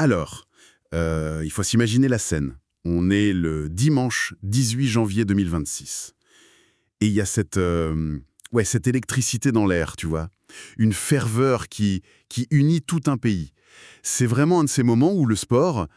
Alors, il faut s'imaginer la scène. On est le dimanche 18 janvier 2026. Et il y a cette électricité dans l'air, tu vois. Une ferveur qui unit tout un pays. C'est vraiment un de ces moments où le sport,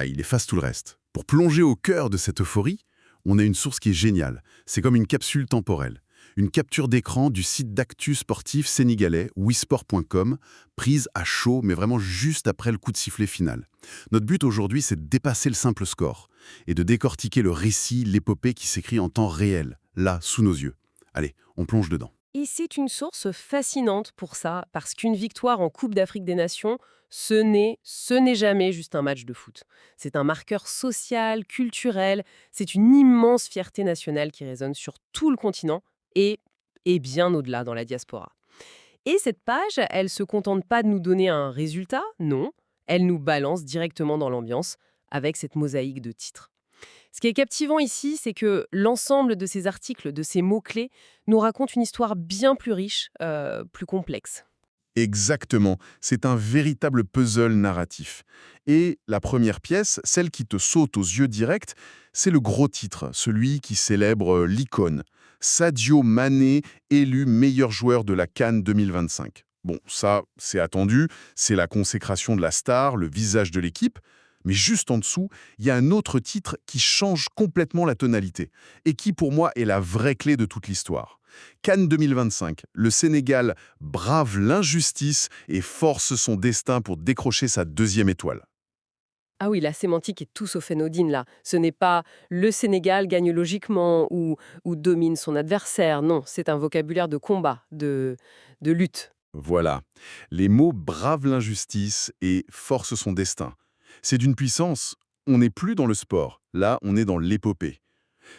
il efface tout le reste. Pour plonger au cœur de cette euphorie, on a une source qui est géniale. C'est comme une capsule temporelle. Une capture d'écran du site d'actu sportif sénégalais, wisport.com, prise à chaud, mais vraiment juste après le coup de sifflet final. Notre but aujourd'hui, c'est de dépasser le simple score et de décortiquer le récit, l'épopée qui s'écrit en temps réel, là, sous nos yeux. Allez, on plonge dedans. Et c'est une source fascinante pour ça, parce qu'une victoire en Coupe d'Afrique des Nations, ce n'est jamais juste un match de foot. C'est un marqueur social, culturel, c'est une immense fierté nationale qui résonne sur tout le continent et, et bien au-delà dans la diaspora. Et cette page, elle se contente pas de nous donner un résultat, non, elle nous balance directement dans l'ambiance avec cette mosaïque de titres. Ce qui est captivant ici, c'est que l'ensemble de ces articles, de ces mots-clés, nous raconte une histoire bien plus riche, plus complexe. Exactement, c'est un véritable puzzle narratif. Et la première pièce, celle qui te saute aux yeux directs, c'est le gros titre, celui qui célèbre l'icône. Sadio Mané, élu meilleur joueur de la CAN 2025. Bon, ça, c'est attendu, c'est la consécration de la star, le visage de l'équipe. Mais juste en dessous, il y a un autre titre qui change complètement la tonalité, et qui pour moi est la vraie clé de toute l'histoire. CAN 2025, le Sénégal brave l'injustice et force son destin pour décrocher sa deuxième étoile. Ah oui, la sémantique est tout sauf anodine là. Ce n'est pas le Sénégal gagne logiquement ou domine son adversaire. Non, c'est un vocabulaire de combat, de lutte. Voilà, les mots brave l'injustice et force son destin. C'est d'une puissance, on n'est plus dans le sport, là on est dans l'épopée.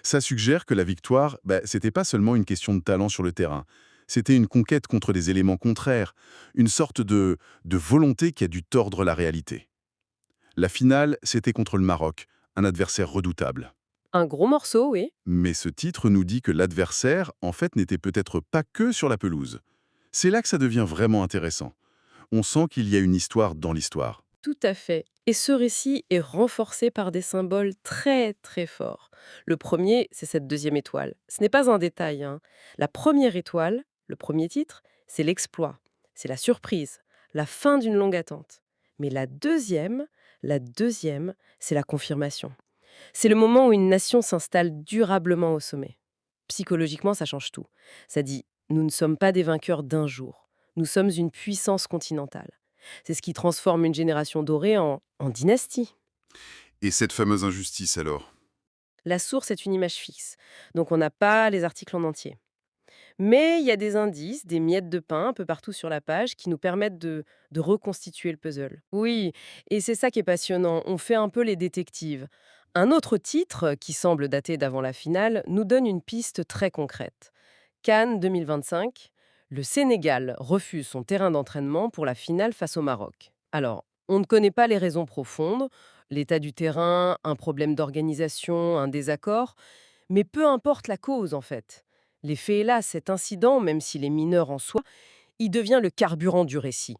Ça suggère que la victoire, c'était pas seulement une question de talent sur le terrain. C'était une conquête contre des éléments contraires, une sorte de volonté qui a dû tordre la réalité. La finale, c'était contre le Maroc, un adversaire redoutable. Un gros morceau, oui. Mais ce titre nous dit que l'adversaire, en fait, n'était peut-être pas que sur la pelouse. C'est là que ça devient vraiment intéressant. On sent qu'il y a une histoire dans l'histoire. Tout à fait. Et ce récit est renforcé par des symboles très très forts. Le premier, c'est cette deuxième étoile. Ce n'est pas un détail, hein. La première étoile, le premier titre, c'est l'exploit, c'est la surprise, la fin d'une longue attente. Mais la deuxième, c'est la confirmation. C'est le moment où une nation s'installe durablement au sommet. Psychologiquement, ça change tout. Ça dit, nous ne sommes pas des vainqueurs d'un jour. Nous sommes une puissance continentale. C'est ce qui transforme une génération dorée en dynastie. Et cette fameuse injustice alors? La source est une image fixe, donc on n'a pas les articles en entier. Mais il y a des indices, des miettes de pain un peu partout sur la page qui nous permettent de reconstituer le puzzle. Oui, et c'est ça qui est passionnant, on fait un peu les détectives. Un autre titre, qui semble dater d'avant la finale, nous donne une piste très concrète. Cannes 2025, le Sénégal refuse son terrain d'entraînement pour la finale face au Maroc. Alors, on ne connaît pas les raisons profondes, l'état du terrain, un problème d'organisation, un désaccord, mais peu importe la cause en fait. Les faits est là, cet incident, même s'il est mineur en soi, il devient le carburant du récit.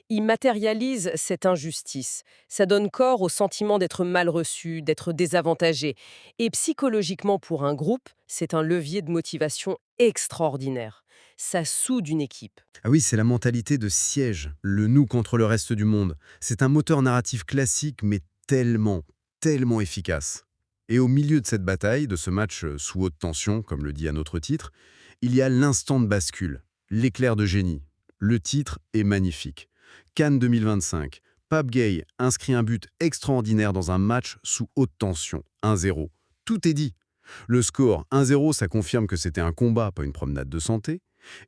Il matérialise cette injustice. Ça donne corps au sentiment d'être mal reçu, d'être désavantagé. Et psychologiquement, pour un groupe, c'est un levier de motivation extraordinaire. Ça soude une équipe. Ah oui, c'est la mentalité de siège, le nous contre le reste du monde. C'est un moteur narratif classique, mais tellement, tellement efficace. Et au milieu de cette bataille, de ce match sous haute tension, comme le dit à notre titre, il y a l'instant de bascule, l'éclair de génie. Le titre est magnifique. Cannes 2025. Pape Gueye inscrit un but extraordinaire dans un match sous haute tension, 1-0. Tout est dit. Le score 1-0, ça confirme que c'était un combat, pas une promenade de santé.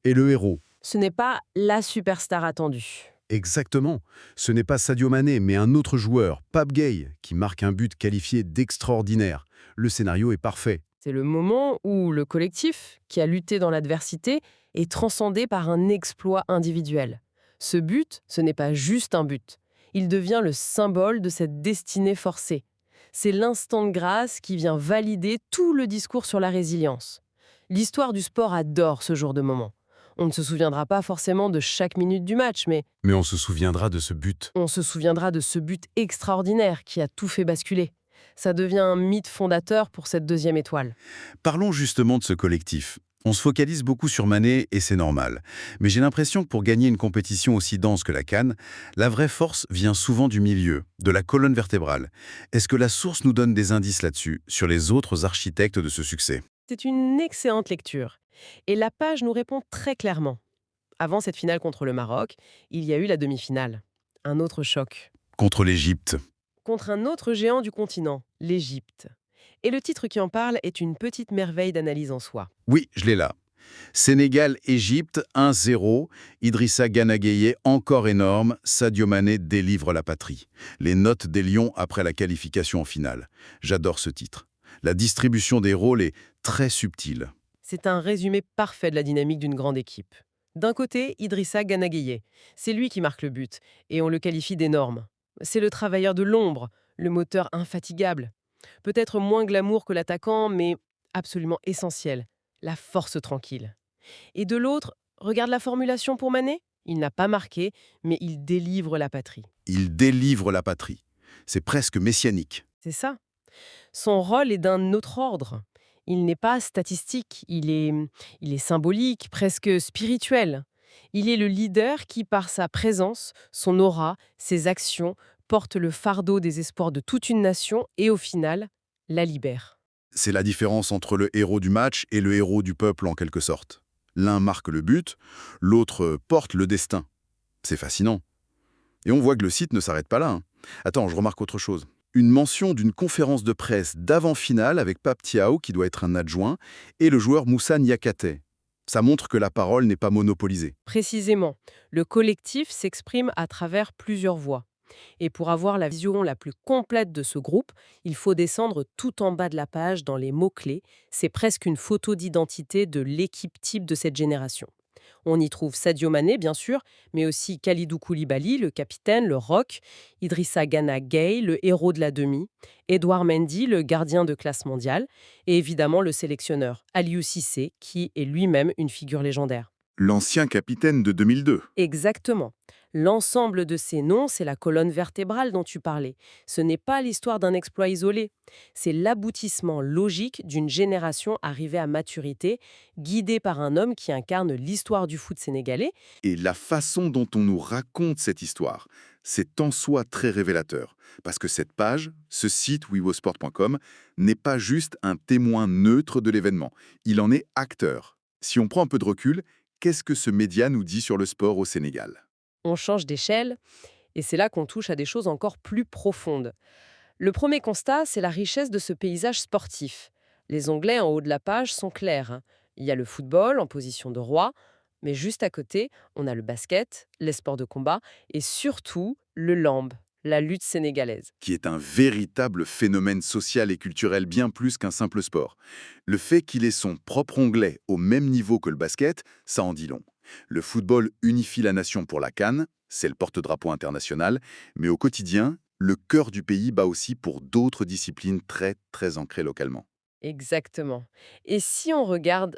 Et le héros, Ce n'est pas la superstar attendue. exactement. Ce n'est pas Sadio Mané, mais un autre joueur, Pape Gueye, qui marque un but qualifié d'extraordinaire. Le scénario est parfait. C'est le moment où le collectif, qui a lutté dans l'adversité, est transcendé par un exploit individuel. Ce but, ce n'est pas juste un but. Il devient le symbole de cette destinée forcée. C'est l'instant de grâce qui vient valider tout le discours sur la résilience. L'histoire du sport adore ce genre de moment. On ne se souviendra pas forcément de chaque minute du match, mais Mais on se souviendra de ce but. on se souviendra de ce but extraordinaire qui a tout fait basculer. Ça devient un mythe fondateur pour cette deuxième étoile. Parlons justement de ce collectif. On se focalise beaucoup sur Mané et c'est normal. Mais j'ai l'impression que pour gagner une compétition aussi dense que la CAN, la vraie force vient souvent du milieu, de la colonne vertébrale. Est-ce que la source nous donne des indices là-dessus, sur les autres architectes de ce succès? C'est une excellente lecture. Et la page nous répond très clairement. Avant cette finale contre le Maroc, il y a eu la demi-finale. Un autre choc. Contre l'Égypte. Contre un autre géant du continent, l'Égypte. Et le titre qui en parle est une petite merveille d'analyse en soi. Oui, je l'ai là. Sénégal-Égypte 1-0. Idrissa Gana Gueye encore énorme. Sadio Mané délivre la patrie. Les notes des Lions après la qualification en finale. J'adore ce titre. La distribution des rôles est très subtile. C'est un résumé parfait de la dynamique d'une grande équipe. D'un côté, Idrissa Gana Gueye. C'est lui qui marque le but, et on le qualifie d'énorme. C'est le travailleur de l'ombre, le moteur infatigable. Peut-être moins glamour que l'attaquant, mais absolument essentiel. La force tranquille. Et de l'autre, regarde la formulation pour Mané. Il n'a pas marqué, mais il délivre la patrie. Il délivre la patrie. C'est presque messianique. C'est ça. Son rôle est d'un autre ordre. Il n'est pas statistique, il est symbolique, presque spirituel. Il est le leader qui, par sa présence, son aura, ses actions, porte le fardeau des espoirs de toute une nation et, au final, la libère. C'est la différence entre le héros du match et le héros du peuple en quelque sorte. L'un marque le but, l'autre porte le destin. C'est fascinant. Et on voit que le site ne s'arrête pas là, hein. Attends, je remarque autre chose. Une mention d'une conférence de presse d'avant-finale avec Pape Thiaw, qui doit être un adjoint, et le joueur Moussa Niakhaté. Ça montre que la parole n'est pas monopolisée. Précisément, le collectif s'exprime à travers plusieurs voix. Et pour avoir la vision la plus complète de ce groupe, il faut descendre tout en bas de la page dans les mots-clés. C'est presque une photo d'identité de l'équipe type de cette génération. On y trouve Sadio Mané, bien sûr, mais aussi Kalidou Koulibaly, le capitaine, le rock, Idrissa Gana Gueye, le héros de la demi, Edouard Mendy, le gardien de classe mondiale, et évidemment le sélectionneur, Aliou Cissé, qui est lui-même une figure légendaire. L'ancien capitaine de 2002. Exactement. L'ensemble de ces noms, c'est la colonne vertébrale dont tu parlais. Ce n'est pas l'histoire d'un exploit isolé. C'est l'aboutissement logique d'une génération arrivée à maturité, guidée par un homme qui incarne l'histoire du foot sénégalais. Et la façon dont on nous raconte cette histoire, c'est en soi très révélateur. Parce que cette page, ce site wiwosport.com, n'est pas juste un témoin neutre de l'événement. Il en est acteur. Si on prend un peu de recul, qu'est-ce que ce média nous dit sur le sport au Sénégal? On change d'échelle, et c'est là qu'on touche à des choses encore plus profondes. Le premier constat, c'est la richesse de ce paysage sportif. Les onglets en haut de la page sont clairs, hein. Il y a le football en position de roi, mais juste à côté, on a le basket, les sports de combat et surtout le lamb, la lutte sénégalaise. Qui est un véritable phénomène social et culturel bien plus qu'un simple sport. Le fait qu'il ait son propre onglet au même niveau que le basket, ça en dit long. Le football unifie la nation pour la CAN, c'est le porte-drapeau international, mais au quotidien, le cœur du pays bat aussi pour d'autres disciplines très ancrées localement. Exactement. Et si on regarde